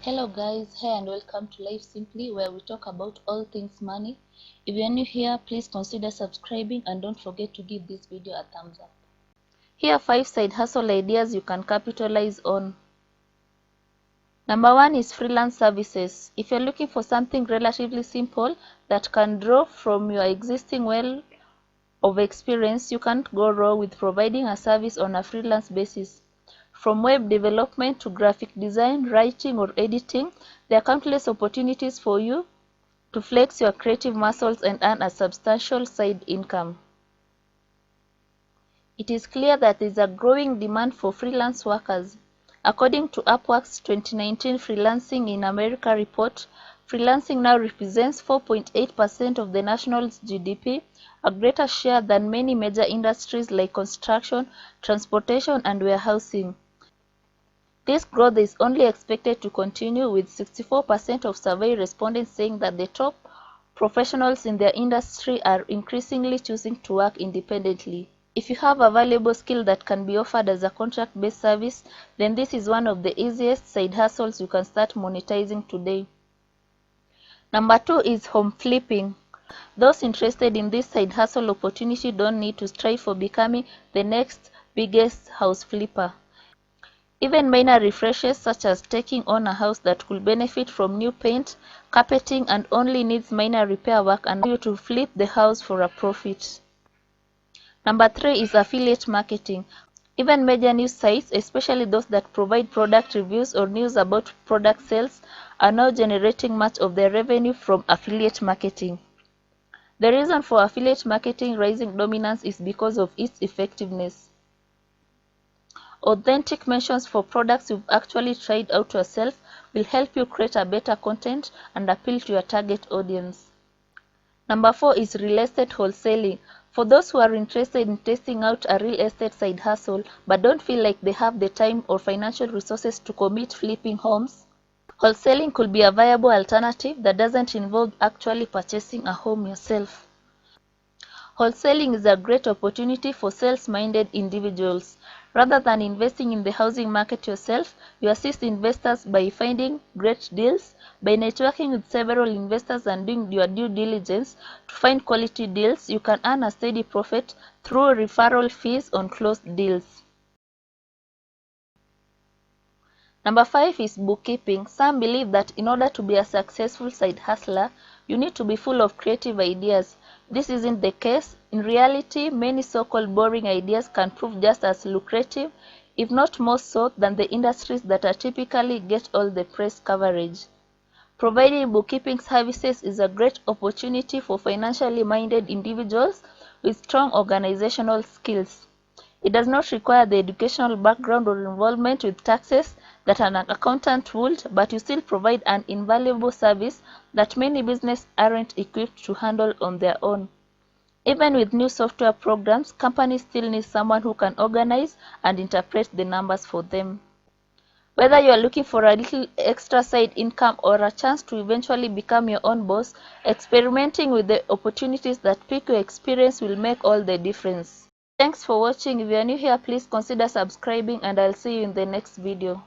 Hello guys, hey and welcome to Life Simply, where we talk about all things money. If you are new here, please consider subscribing and don't forget to give this video a thumbs up. Here are 5 side hustle ideas you can capitalize on. Number 1 is freelance services. If you're looking for something relatively simple that can draw from your existing well of experience, you can't go wrong with providing a service on a freelance basis. From web development to graphic design, writing or editing, there are countless opportunities for you to flex your creative muscles and earn a substantial side income. It is clear that there is a growing demand for freelance workers. According to Upwork's 2019 Freelancing in America report, freelancing now represents 4.8% of the nation's GDP, a greater share than many major industries like construction, transportation, and warehousing. This growth is only expected to continue, with 64% of survey respondents saying that the top professionals in their industry are increasingly choosing to work independently. If you have a valuable skill that can be offered as a contract-based service, then this is one of the easiest side hustles you can start monetizing today. Number 2 is home flipping. Those interested in this side hustle opportunity don't need to strive for becoming the next biggest house flipper. Even minor refreshes, such as taking on a house that could benefit from new paint, carpeting, and only needs minor repair work, and allow you to flip the house for a profit. Number 3 is affiliate marketing. Even major news sites, especially those that provide product reviews or news about product sales, are now generating much of their revenue from affiliate marketing. The reason for affiliate marketing rising dominance is because of its effectiveness. Authentic mentions for products you've actually tried out yourself will help you create a better content and appeal to your target audience. Number 4 is real estate wholesaling. For those who are interested in testing out a real estate side hustle but don't feel like they have the time or financial resources to commit flipping homes, wholesaling could be a viable alternative that doesn't involve actually purchasing a home yourself. Wholesaling is a great opportunity for sales-minded individuals. Rather than investing in the housing market yourself, you assist investors by finding great deals, by networking with several investors and doing your due diligence to find quality deals. You can earn a steady profit through referral fees on closed deals. Number 5 is bookkeeping. Some believe that in order to be a successful side hustler, you need to be full of creative ideas. This isn't the case. In reality, many so-called boring ideas can prove just as lucrative, if not more so, than the industries that are typically get all the press coverage. Providing bookkeeping services is a great opportunity for financially minded individuals with strong organizational skills. It does not require the educational background or involvement with taxes that an accountant would, but you still provide an invaluable service that many businesses aren't equipped to handle on their own. Even with new software programs, companies still need someone who can organize and interpret the numbers for them. Whether you are looking for a little extra side income or a chance to eventually become your own boss, experimenting with the opportunities that pique your experience will make all the difference. Thanks for watching. If you are new here, please consider subscribing, and I'll see you in the next video.